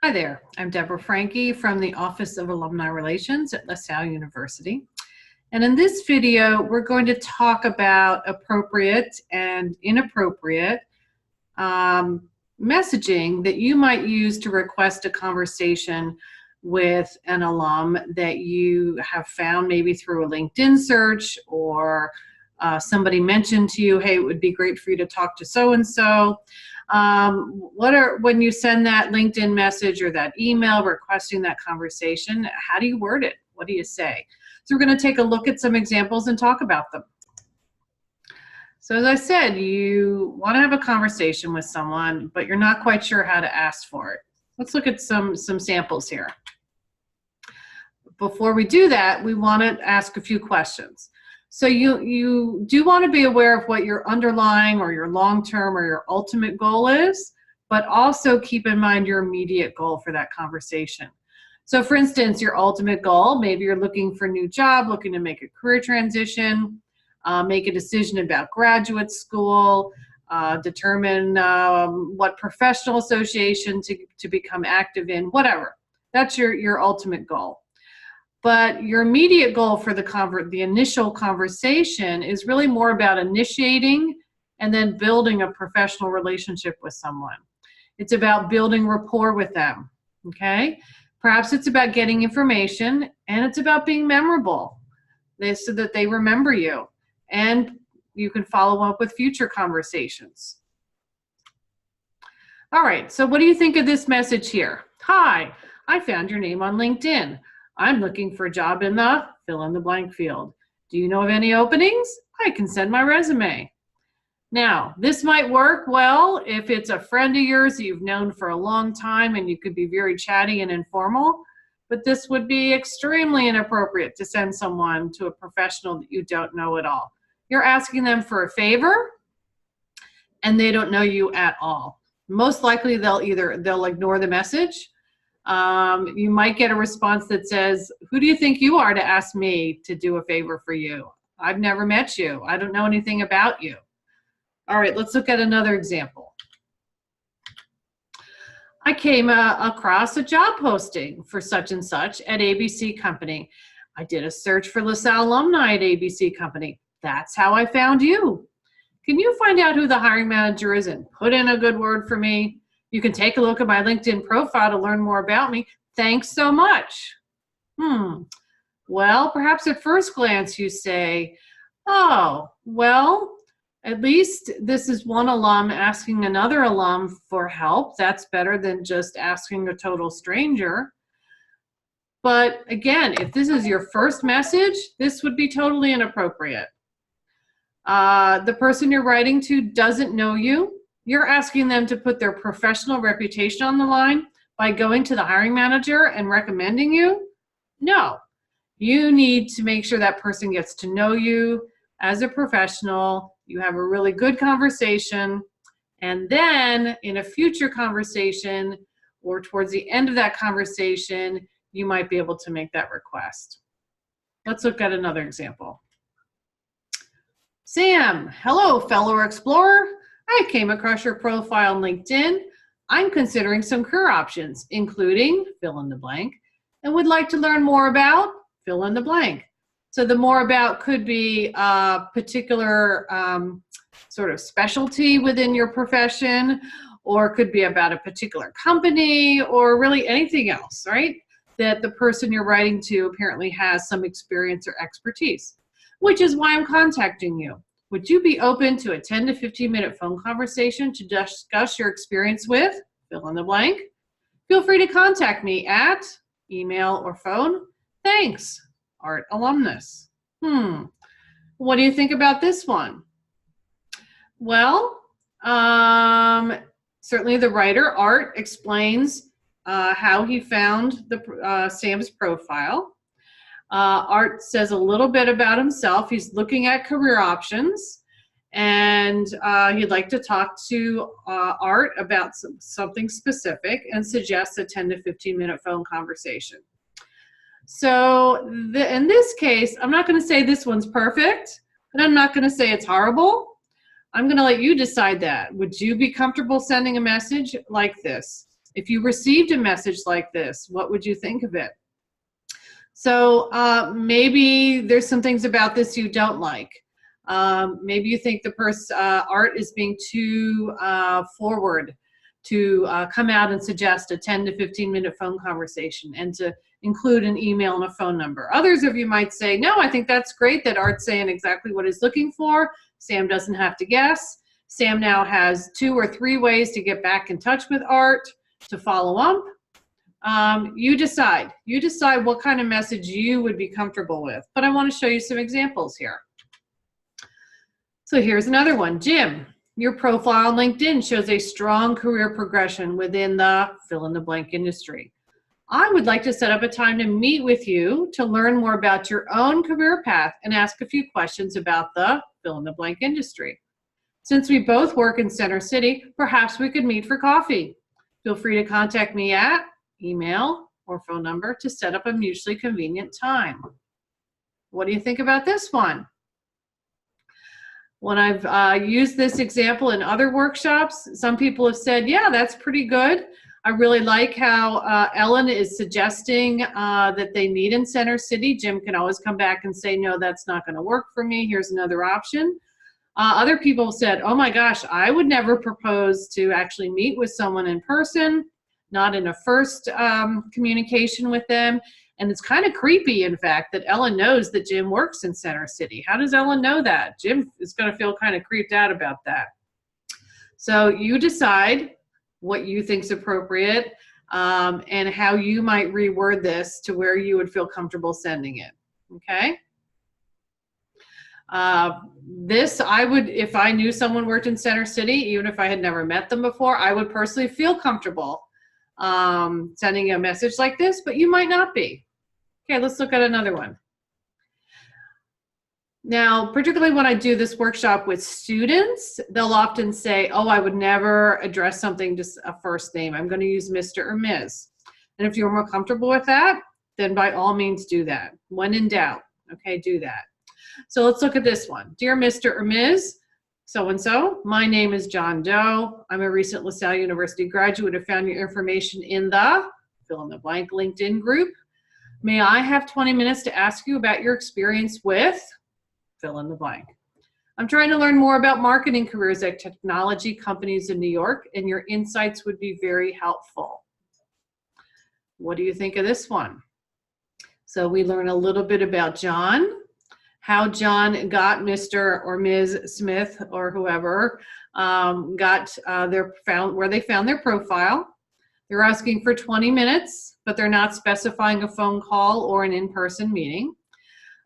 Hi there, I'm Deborah Franke from the Office of Alumni Relations at LaSalle University. And in this video, we're going to talk about appropriate and inappropriate messaging that you might use to request a conversation with an alum that you have found maybe through a LinkedIn search, or somebody mentioned to you, hey, it would be great for you to talk to so-and-so. When you send that LinkedIn message or that email requesting that conversation, how do you word it? What do you say? So we're going to take a look at some examples and talk about them. So as I said, you want to have a conversation with someone, but you're not quite sure how to ask for it. Let's look at some samples here. Before we do that, we want to ask a few questions. So you do want to be aware of what your underlying or your long-term or your ultimate goal is, but also keep in mind your immediate goal for that conversation. So for instance, your ultimate goal, maybe you're looking for a new job, looking to make a career transition, make a decision about graduate school, determine what professional association to become active in, whatever. That's your ultimate goal. But your immediate goal for the initial conversation is really more about initiating and then building a professional relationship with someone. It's about building rapport with them, okay? Perhaps it's about getting information, and it's about being memorable so that they remember you, and you can follow up with future conversations. All right, so what do you think of this message here? Hi, I found your name on LinkedIn. I'm looking for a job in the fill in the blank field. Do you know of any openings? I can send my resume. Now, this might work well if it's a friend of yours that you've known for a long time and you could be very chatty and informal, but this would be extremely inappropriate to send someone to a professional that you don't know at all. You're asking them for a favor and they don't know you at all. Most likely they'll ignore the message. You might get a response that says, who do you think you are to ask me to do a favor for you? I've never met you. I don't know anything about you. All right, let's look at another example. I came across a job posting for such and such at ABC Company. I did a search for LaSalle alumni at ABC Company. That's how I found you. Can you find out who the hiring manager is and put in a good word for me? You can take a look at my LinkedIn profile to learn more about me. Thanks so much. Well, perhaps at first glance you say, oh, well, at least this is one alum asking another alum for help. That's better than just asking a total stranger. But again, if this is your first message, this would be totally inappropriate. The person you're writing to doesn't know you. You're asking them to put their professional reputation on the line by going to the hiring manager and recommending you? No. You need to make sure that person gets to know you as a professional. You have a really good conversation, and then in a future conversation or towards the end of that conversation, you might be able to make that request. Let's look at another example. Sam, hello, fellow explorer. I came across your profile on LinkedIn. I'm considering some career options, including fill in the blank, and would like to learn more about fill in the blank. So the more about could be a particular sort of specialty within your profession, or could be about a particular company, or really anything else, right? That the person you're writing to apparently has some experience or expertise, which is why I'm contacting you. Would you be open to a 10 to 15 minute phone conversation to discuss your experience with fill in the blank? Feel free to contact me at email or phone. Thanks, Art Alumnus. What do you think about this one? Well, certainly the writer, Art, explains how he found Sam's profile. Art says a little bit about himself. He's looking at career options, and he'd like to talk to Art about something specific and suggests a 10 to 15 minute phone conversation. So in this case, I'm not going to say this one's perfect, and I'm not going to say it's horrible. I'm going to let you decide that. Would you be comfortable sending a message like this? If you received a message like this, what would you think of it? So maybe there's some things about this you don't like. Maybe you think the art is being too forward to come out and suggest a 10 to 15-minute phone conversation and to include an email and a phone number. Others of you might say, no, I think that's great that Art's saying exactly what he's looking for. Sam doesn't have to guess. Sam now has 2 or 3 ways to get back in touch with Art, to follow up. You decide. You decide what kind of message you would be comfortable with. But I want to show you some examples here. So here's another one. Jim, your profile on LinkedIn shows a strong career progression within the fill-in-the-blank industry. I would like to set up a time to meet with you to learn more about your own career path and ask a few questions about the fill-in-the-blank industry. Since we both work in Center City, perhaps we could meet for coffee. Feel free to contact me at email or phone number to set up a mutually convenient time. What do you think about this one? When I've used this example in other workshops, some people have said, yeah, that's pretty good. I really like how Ellen is suggesting that they meet in Center City. Jim can always come back and say, no, that's not going to work for me. Here's another option. Other people said, oh my gosh, I would never propose to actually meet with someone in person, not in a first communication with them. And it's kind of creepy, in fact, that Ellen knows that Jim works in Center City. How does Ellen know that? Jim is going to feel kind of creeped out about that. So you decide what you think is appropriate and how you might reword this to where you would feel comfortable sending it, okay? This, I would, if I knew someone worked in Center City, even if I had never met them before, I would personally feel comfortable sending a message like this, but you might not be. Okay, let's look at another one. Now, particularly when I do this workshop with students, they'll often say, oh, I would never address something just a first name. I'm going to use Mr. or Ms. And if you're more comfortable with that, then by all means do that. When in doubt, okay, do that. So let's look at this one. Dear Mr. or Ms. So-and-so, my name is John Doe. I'm a recent LaSalle University graduate. I found your information in the fill-in-the-blank LinkedIn group. May I have 20 minutes to ask you about your experience with fill-in-the-blank? I'm trying to learn more about marketing careers at technology companies in New York, and your insights would be very helpful. What do you think of this one? So we learn a little bit about John, how John got Mr. or Ms. Smith or whoever got where they found their profile. They're asking for 20 minutes, but they're not specifying a phone call or an in-person meeting.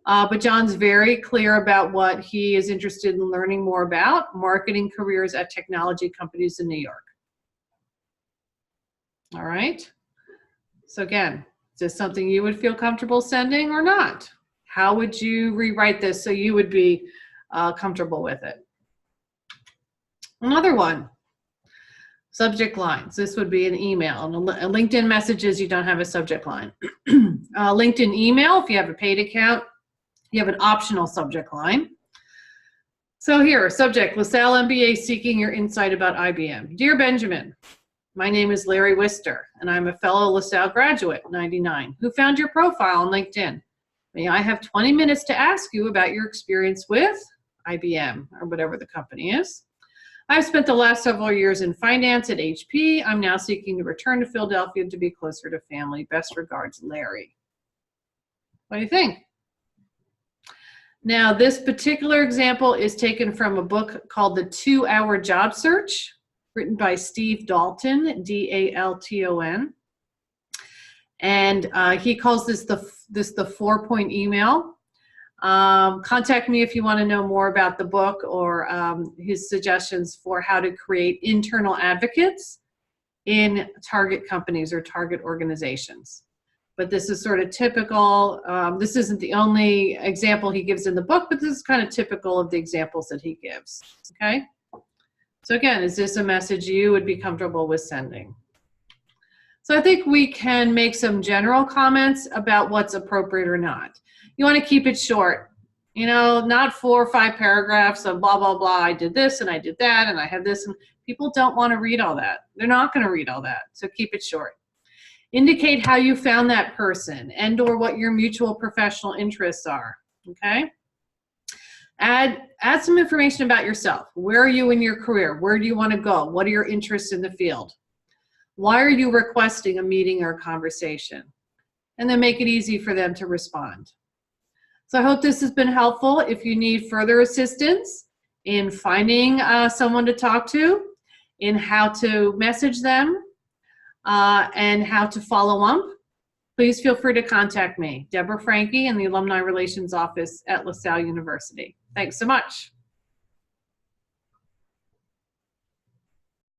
But John's very clear about what he is interested in learning more about, marketing careers at technology companies in New York. All right. So again, is this something you would feel comfortable sending or not? How would you rewrite this so you would be comfortable with it? Another one, subject lines. This would be an email. And LinkedIn messages, you don't have a subject line. LinkedIn email, if you have a paid account, you have an optional subject line. So here, subject, LaSalle MBA seeking your insight about IBM. Dear Benjamin, my name is Larry Wister, and I'm a fellow LaSalle graduate, 99, who found your profile on LinkedIn. May I have 20 minutes to ask you about your experience with IBM, or whatever the company is? I've spent the last several years in finance at HP. I'm now seeking to return to Philadelphia to be closer to family. Best regards, Larry. What do you think? Now, this particular example is taken from a book called The 2-Hour Job Search, written by Steve Dalton, D-A-L-T-O-N. And he calls this the 4-point email. Contact me if you want to know more about the book or his suggestions for how to create internal advocates in target companies or target organizations. But this is sort of typical. This isn't the only example he gives in the book, but this is kind of typical of the examples that he gives, okay? So again, is this a message you would be comfortable with sending? So I think we can make some general comments about what's appropriate or not. You want to keep it short. You know, not 4 or 5 paragraphs of blah, blah, blah. I did this and I did that and I have this. And people don't want to read all that. They're not going to read all that. So keep it short. Indicate how you found that person and or what your mutual professional interests are. Okay. Add some information about yourself. Where are you in your career? Where do you want to go? What are your interests in the field? Why are you requesting a meeting or a conversation? And then make it easy for them to respond. So I hope this has been helpful. If you need further assistance in finding someone to talk to, in how to message them, and how to follow up, please feel free to contact me, Deborah Franke, in the Alumni Relations Office at LaSalle University. Thanks so much.